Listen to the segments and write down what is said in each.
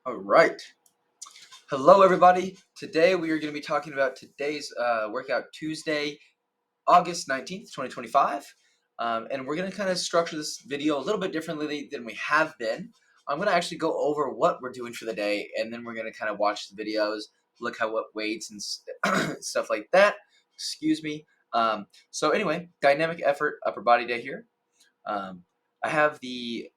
All right. Hello, everybody. Today we are going to be talking about today's workout Tuesday, August 19th, 2025. And we're going to kind of structure this video a little bit differently than we have been. I'm going to actually go over what we're doing for the day, and then we're going to kind of watch the videos, look at what weights and stuff like that. Excuse me. So anyway, dynamic effort, upper body day here. I have the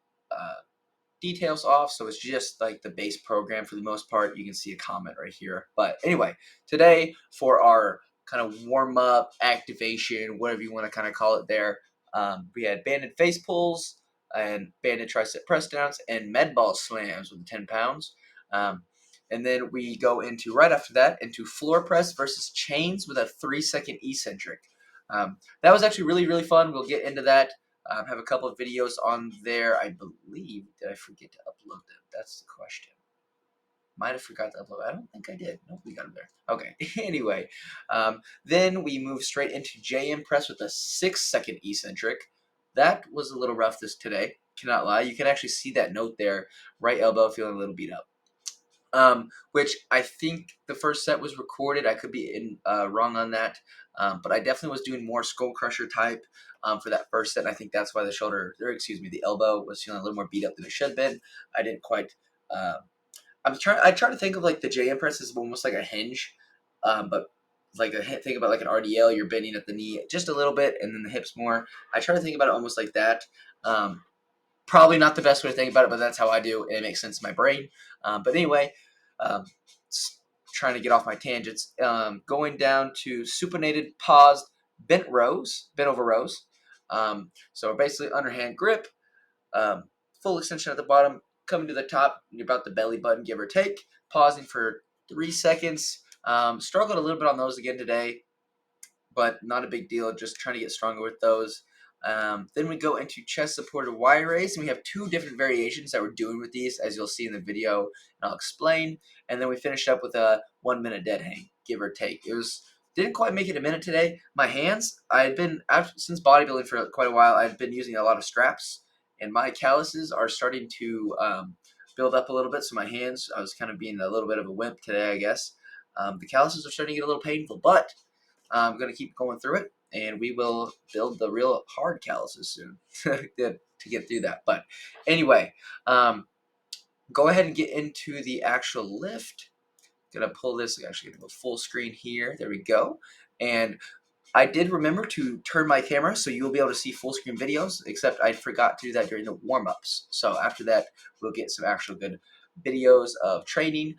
details off, so it's just like the base program for the most part. You can see a comment right here. But anyway, today for our kind of warm-up activation, whatever you want to kind of call it there, we had banded face pulls and banded tricep press downs and med ball slams with 10 pounds. And then we go into, right after that, into floor press versus chains with a 3-second eccentric. That was actually really, really fun. We'll get into that. Have a couple of videos on there, I believe. Did I forget to upload them? That's the question. Might have forgot to upload. I don't think I did. Nope, we got them there. Okay. Anyway, then we move straight into JM press with a 6-second eccentric. That was a little rough today. Cannot lie. You can actually see that note there. Right elbow feeling a little beat up. Which I think the first set was recorded. I could be wrong on that, but I definitely was doing more skull crusher type for that first set. And I think that's why the elbow was feeling a little more beat up than it should have been. I didn't quite. I try to think of like the JM press as almost like a hinge, but like think about like an RDL. You're bending at the knee just a little bit, and then the hips more. I try to think about it almost like that. Probably not the best way to think about it, but that's how I do, and it makes sense in my brain. But anyway, um, trying to get off my tangents. Going down to supinated, paused, bent over rows. So basically underhand grip, full extension at the bottom, coming to the top, you're about the belly button, give or take. Pausing for 3 seconds. Struggled a little bit on those again today, but not a big deal. Just trying to get stronger with those. Then we go into chest supported Y raise, and we have 2 different variations that we're doing with these, as you'll see in the video, and I'll explain. And then we finished up with a 1-minute dead hang, give or take. Didn't quite make it a minute today. My hands, since bodybuilding for quite a while, I've been using a lot of straps, and my calluses are starting to build up a little bit. So my hands, I was kind of being a little bit of a wimp today, I guess. The calluses are starting to get a little painful, but I'm going to keep going through it, and we will build the real hard calluses soon to get through that. But anyway, go ahead and get into the actual lift. Going to pull this, actually going to go full screen here. There we go. And I did remember to turn my camera so you will be able to see full screen videos, except I forgot to do that during the warm-ups. So after that, we'll get some actual good videos of training.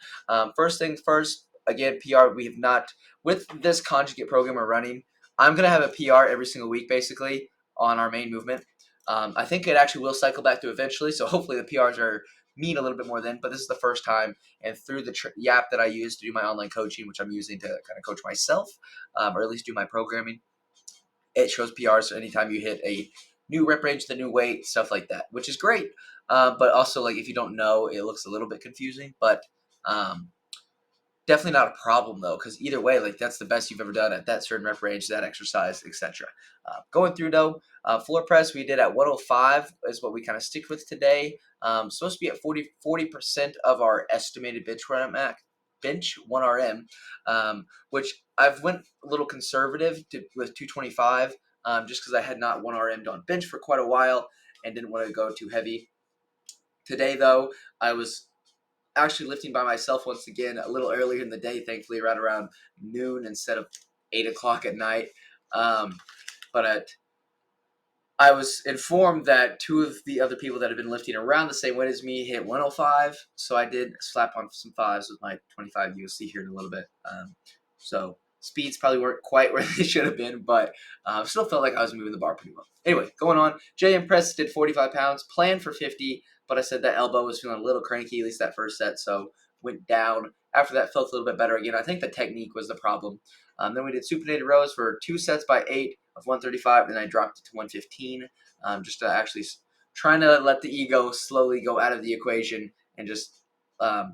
First things first, again, PR, we have not, with this conjugate program we're running, I'm going to have a PR every single week, basically, on our main movement. I think it actually will cycle back to eventually, so hopefully the PRs mean a little bit more then, but this is the first time, and through the app that I use to do my online coaching, which I'm using to kind of coach myself, or at least do my programming, it shows PRs anytime you hit a new rep range, the new weight, stuff like that, which is great. But also, like, if you don't know, it looks a little bit confusing, but definitely not a problem though, because either way, like, that's the best you've ever done at that certain rep range, that exercise, etc. Going through though, floor press we did at 105 is what we kind of stick with today. Supposed to be at 40% of our estimated bench 1 RM, which I've went a little conservative with 225, just because I had not 1 RM on bench for quite a while and didn't want to go too heavy. Today though, I was actually lifting by myself once again a little earlier in the day, thankfully right around noon instead of 8 o'clock at night. But I was informed that 2 of the other people that have been lifting around the same weight as me hit 105, so I did slap on some 5s with my 25 USD here in a little bit. So speeds probably weren't quite where they should have been, but still felt like I was moving the bar pretty well. Anyway, going on, JM press did 45 pounds, planned for 50, but I said that elbow was feeling a little cranky, at least that first set, so went down. After that, felt a little bit better again. I think the technique was the problem. Then we did supinated rows for 2 sets by 8 of 135, and I dropped it to 115, just to actually trying to let the ego slowly go out of the equation and just follow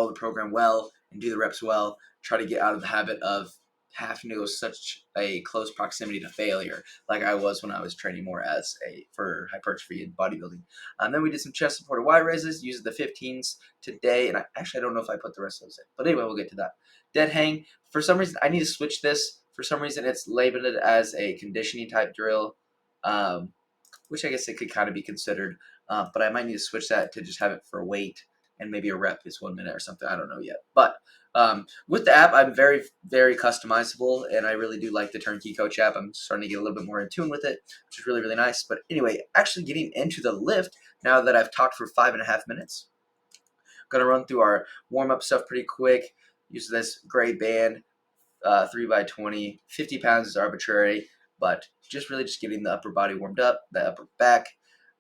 the program well and do the reps well. Try to get out of the habit of having to go such a close proximity to failure like I was when I was training more as for hypertrophy and bodybuilding. Then we did some chest supported Y raises using the 15s today, and I don't know if I put the rest of those in, but anyway, we'll get to that. Dead hang. For some reason, I need to switch this. For some reason, it's labeled as a conditioning type drill, which I guess it could kind of be considered, but I might need to switch that to just have it for weight and maybe a rep is 1 minute or something. I don't know yet, but with the app, I'm very, very customizable, and I really do like the Turnkey Coach app. I'm starting to get a little bit more in tune with it, which is really, really nice. But anyway, actually getting into the lift, now that I've talked for 5.5 minutes, I'm going to run through our warm-up stuff pretty quick. Use this gray band, 3x20, 50 pounds is arbitrary, but just really just getting the upper body warmed up, the upper back.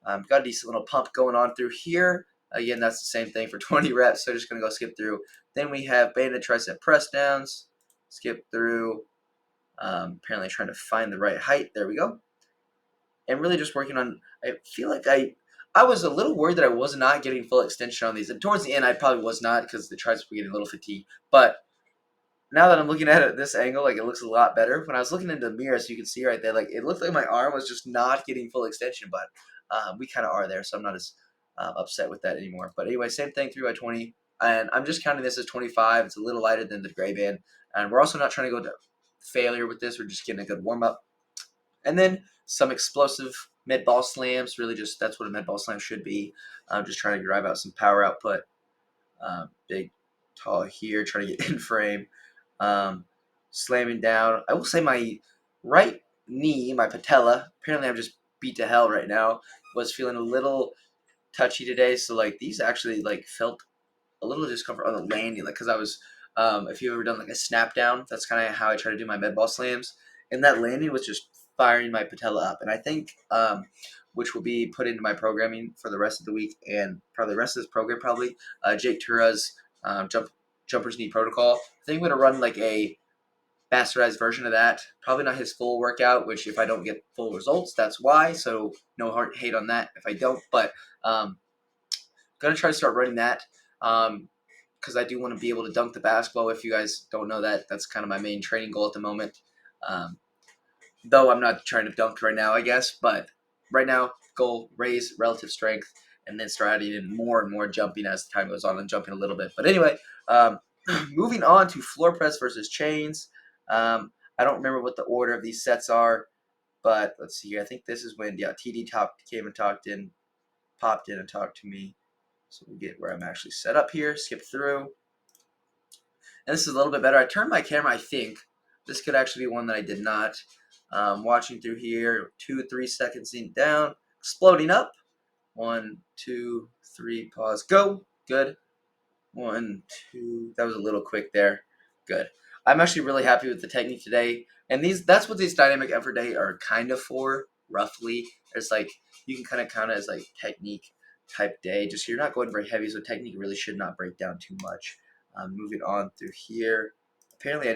Got a decent little pump going on through here. Again, that's the same thing for 20 reps, so just going to go skip through. Then we have banded tricep press downs. Skip through. Apparently trying to find the right height. There we go. And really just working on, I feel like I was a little worried that I was not getting full extension on these. And towards the end, I probably was not because the triceps were getting a little fatigued. But now that I'm looking at it at this angle, like it looks a lot better. When I was looking into the mirror, so you can see right there, like it looked like my arm was just not getting full extension, but we kind of are there, so I'm not as upset with that anymore. But anyway, same thing, 3x20, and I'm just counting this as 25. It's a little lighter than the gray band, and we're also not trying to go to failure with this. We're just getting a good warm up, and then some explosive med ball slams. Really, just that's what a med ball slam should be. I'm just trying to drive out some power output. Big, tall here, trying to get in frame. Slamming down. I will say my right knee, my patella, apparently I'm just beat to hell right now, was feeling a little touchy today. So like these actually like felt a little discomfort on the landing, like because I was, if you've ever done like a snap down, that's kind of how I try to do my med ball slams, and that landing was just firing my patella up, and I think which will be put into my programming for the rest of the week and probably the rest of this program probably Jake Tura's jumper's knee protocol. I think I'm gonna run like a bastardized version of that. Probably not his full workout, which if I don't get full results, that's why. So no heart hate on that if I don't. But gonna try to start running that because I do want to be able to dunk the basketball. If you guys don't know that, that's kind of my main training goal at the moment. Though I'm not trying to dunk right now, I guess. But right now, goal raise relative strength, and then start adding in more and more jumping as time goes on and jumping a little bit. But anyway, moving on to floor press versus chains. I don't remember what the order of these sets are, but let's see here. I think this is when TD came and popped in and talked to me. So we get where I'm actually set up here. Skip through, and this is a little bit better. I turned my camera. I think this could actually be one that I did not. Watching through here, 2-3 seconds down, exploding up. 1, 2, 3. Pause. Go. Good. 1, 2. That was a little quick there. Good. I'm actually really happy with the technique today. And that's what these dynamic effort day are kind of for, roughly. It's like you can kind of count it as like technique type day. Just you're not going very heavy, so technique really should not break down too much. Moving on through here. Apparently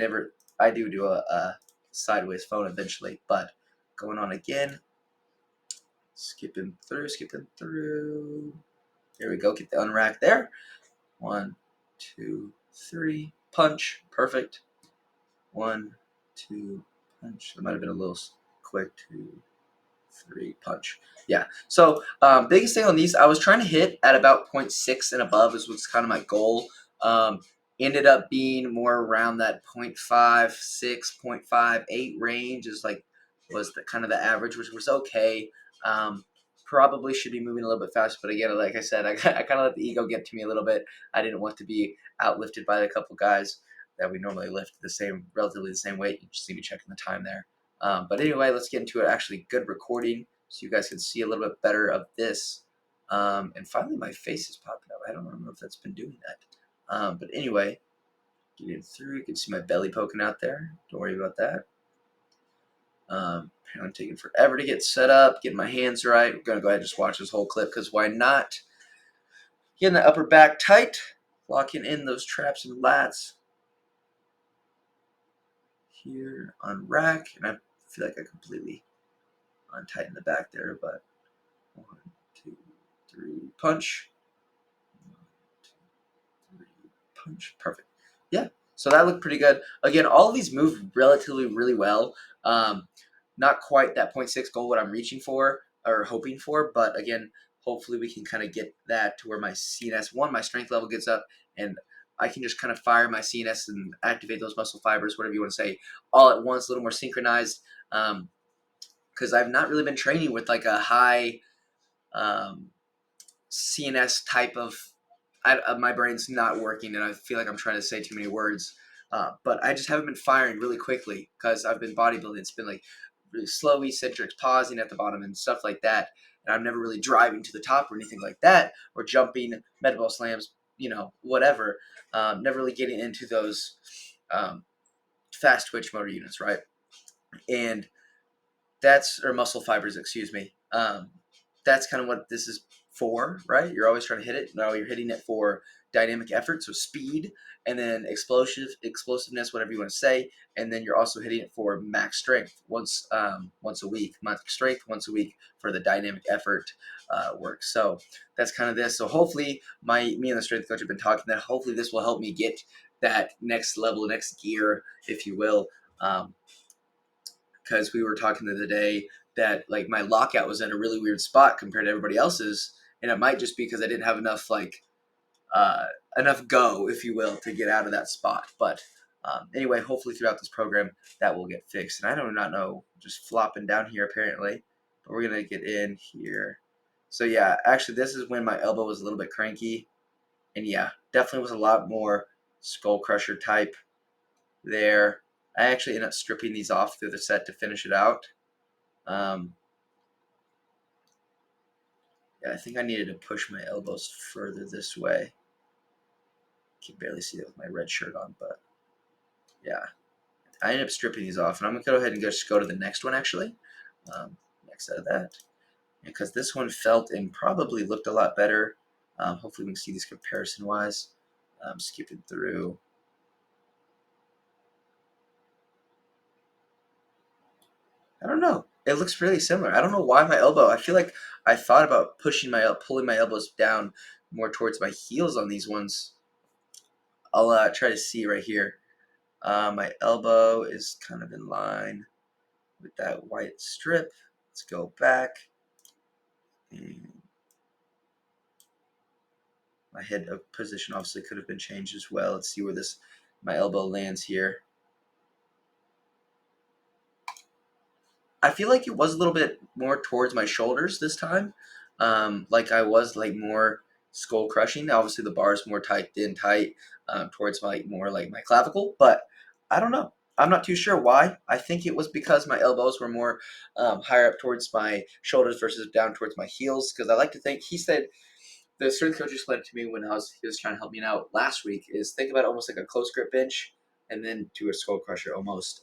I do a sideways phone eventually, but going on again. Skipping through. Here we go. Get the unrack there. 1, 2, 3. Punch. Perfect. 1, 2. Punch. That might have been a little quick. 2, 3. Punch. Yeah. So biggest thing on these, I was trying to hit at about 0.6 and above is what's kind of my goal. Ended up being more around that 0.56, 0.58 range was the kind of the average, which was okay. Probably should be moving a little bit faster, but again, like I said, I kind of let the ego get to me a little bit. I didn't want to be outlifted by a couple guys that we normally lift relatively the same weight. You just see me checking the time there. But anyway, let's get into it. Actually, good recording, so you guys can see a little bit better of this. And finally, my face is popping up. I don't know if that's been doing that. But anyway, getting through. You can see my belly poking out there. Don't worry about that. Apparently taking forever to get set up, getting my hands right. We're going to go ahead and just watch this whole clip because why not? Getting the upper back tight, locking in those traps and lats. Here on rack, and I feel like I completely untightened the back there, but 1, 2, 3, punch. 1, 2, 3, punch. Perfect. Yeah. So that looked pretty good. Again, all of these move relatively really well. Not quite that 0.6 goal what I'm reaching for or hoping for, but again, hopefully we can kind of get that to where my CNS, my strength level gets up, and I can just kind of fire my CNS and activate those muscle fibers, whatever you want to say, all at once, a little more synchronized. Because I've not really been training with like a high um, CNS type of. My brain's not working, and I feel like I'm trying to say too many words. But I just haven't been firing really quickly because I've been bodybuilding. It's been like really slow eccentrics, pausing at the bottom and stuff like that. And I'm never really driving to the top or anything like that, or jumping medball slams, whatever. Never really getting into those fast twitch motor units, right? And or muscle fibers, excuse me. That's kind of what this is for, right? You're always trying to hit it. Now you're hitting it for dynamic effort, so speed, and then explosiveness, whatever you want to say, and then you're also hitting it for max strength once a week, max strength once a week for the dynamic effort work. So that's kind of this. So hopefully, me and the strength coach have been talking that hopefully this will help me get that next level, next gear, if you will. Because we were talking the other day that like my lockout was in a really weird spot compared to everybody else's, and it might just be because I didn't have enough enough go, if you will, to get out of that spot. But anyway, hopefully throughout this program that will get fixed. And I do not know, just flopping down here apparently, but we're gonna get in here. So yeah, actually this is when my elbow was a little bit cranky, and yeah, definitely was a lot more skull crusher type there. I actually ended up stripping these off through the set to finish it out. Yeah, I think I needed to push my elbows further this way. I can barely see that with my red shirt on, but yeah. I ended up stripping these off, and I'm going to go ahead and just go to the next one, actually. Next out of that. Because this one felt and probably looked a lot better. Hopefully we can see these comparison-wise. Skipping through. I don't know. It looks really similar. I don't know why my elbow. I feel like I thought about pulling my elbows down more towards my heels on these ones. I'll try to see right here. My elbow is kind of in line with that white strip. Let's go back. And my head position obviously could have been changed as well. Let's see where my elbow lands here. I feel like it was a little bit more towards my shoulders this time. Like I was like more skull crushing. Obviously the bar is more tight towards more like my clavicle, but I don't know. I'm not too sure why. I think it was because my elbows were more higher up towards my shoulders versus down towards my heels. Because I like to think he said the strength coach explained it to me when he was trying to help me out last week. Is think about it almost like a close grip bench and then to a skull crusher almost.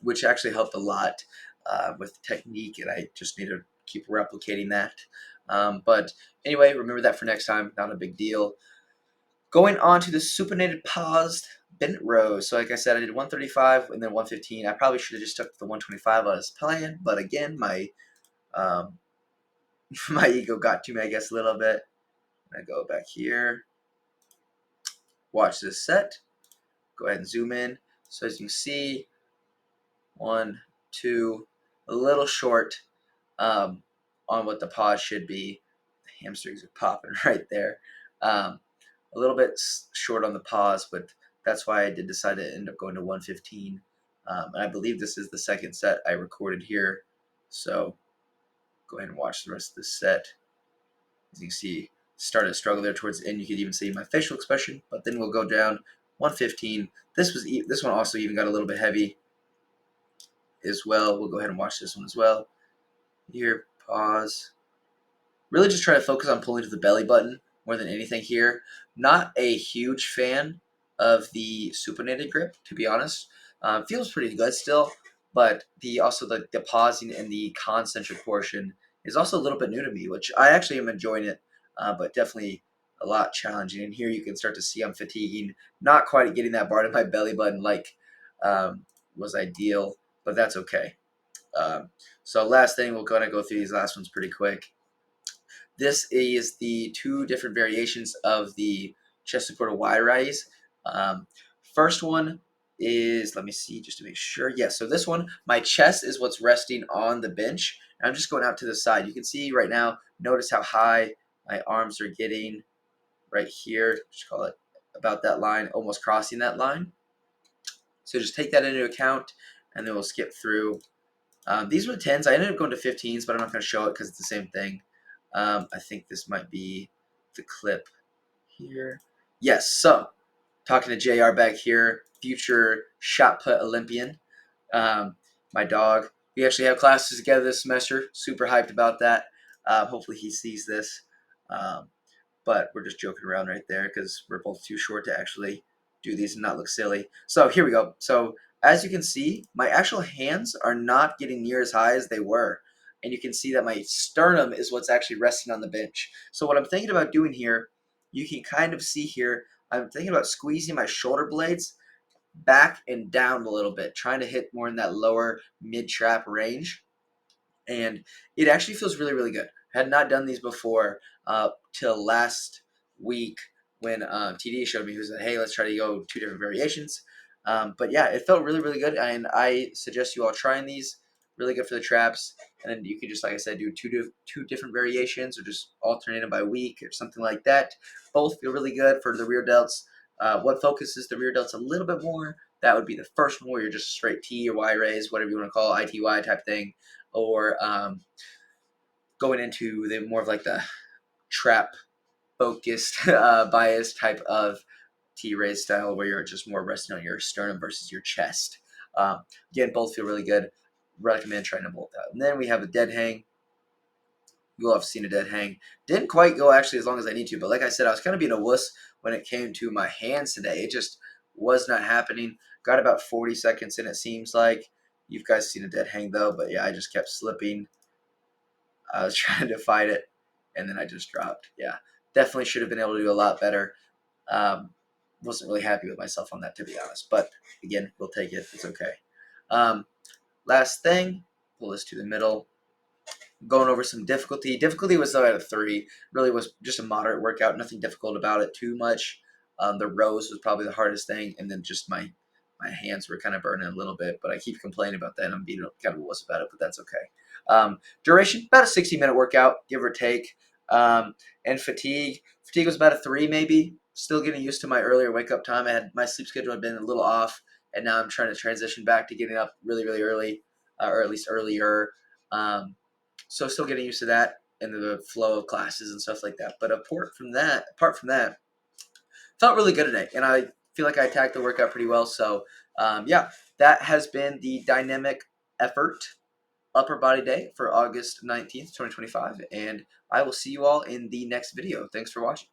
Which actually helped a lot with technique, and I just need to keep replicating that. But anyway, remember that for next time. Not a big deal. Going on to the supinated paused bent rows. So like I said, I did 135 and then 115. I probably should have just stuck to the 125 as planned, but again, my my ego got to me, I guess, a little bit. I go back here, watch this set. Go ahead and zoom in. So as you can see, 1, 2, a little short on what the pause should be. The hamstrings are popping right there. A little bit short on the pause, but that's why I did decide to end up going to 115. And I believe this is the second set I recorded here. So go ahead and watch the rest of this set. As you can see, started to struggle there towards the end. You could even see my facial expression, but then we'll go down 115. This one also even got a little bit heavy as well. We'll go ahead and watch this one as well. Here, pause. Really just try to focus on pulling to the belly button more than anything here. Not a huge fan of the supinated grip, to be honest. Feels pretty good still, but the pausing and the concentric portion is also a little bit new to me, which I actually am enjoying it, but definitely a lot challenging. And here you can start to see I'm fatiguing, not quite getting that bar to my belly button like was ideal, but that's okay. So last thing, we're going to go through these last ones pretty quick. This is the two different variations of the chest supported wide raise. First one is, let me see just to make sure. Yes, so this one, my chest is what's resting on the bench. And I'm just going out to the side. You can see right now, notice how high my arms are getting right here. Just call it about that line, almost crossing that line. So just take that into account, and then we'll skip through. These were 10s. I ended up going to 15s, but I'm not going to show it because it's the same thing. I think this might be the clip here. Yes, so talking to JR back here, future shot put Olympian. My dog. We actually have classes together this semester. Super hyped about that. Hopefully he sees this. But we're just joking around right there because we're both too short to actually do these and not look silly. So here we go. So as you can see, my actual hands are not getting near as high as they were. And you can see that my sternum is what's actually resting on the bench. So what I'm thinking about doing here, you can kind of see here, I'm thinking about squeezing my shoulder blades back and down a little bit, trying to hit more in that lower mid-trap range. And it actually feels really, really good. I had not done these before till last week when TD showed me. He was like, hey, let's try to go 2 different variations. But yeah, it felt really, really good. And I suggest you all trying these. Really good for the traps. And then you can just, like I said, do two different variations or just alternate them by week or something like that. Both feel really good for the rear delts. What focuses the rear delts a little bit more, that would be the first one where you're just straight T or Y raise, whatever you want to call it, ITY type thing. Or going into the more of like the trap focused bias type of T-raise style where you're just more resting on your sternum versus your chest. Again, both feel really good. Recommend trying them both out. And then we have a dead hang. You will have seen a dead hang. Didn't quite go actually as long as I need to, but like I said, I was kind of being a wuss when it came to my hands today. It just was not happening. Got about 40 seconds in, it seems like. You guys seen a dead hang though, but yeah, I just kept slipping. I was trying to fight it, and then I just dropped. Yeah, definitely should have been able to do a lot better. Wasn't really happy with myself on that, to be honest. But again, we'll take it. It's okay. Last thing, pull this to the middle. Going over some difficulty. Difficulty was at a 3. Really was just a moderate workout. Nothing difficult about it too much. The rows was probably the hardest thing, and then just my hands were kind of burning a little bit. But I keep complaining about that, and I'm being kind of a wuss about it, but that's okay. Duration, about a 60-minute workout, give or take. And fatigue was about a 3 maybe. Still getting used to my earlier wake up time. My sleep schedule had been a little off, and now I'm trying to transition back to getting up really, really early, or at least earlier. So still getting used to that and the flow of classes and stuff like that. But apart from that, felt really good today, and I feel like I attacked the workout pretty well. So yeah, that has been the dynamic effort upper body day for August 19th, 2025, and I will see you all in the next video. Thanks for watching.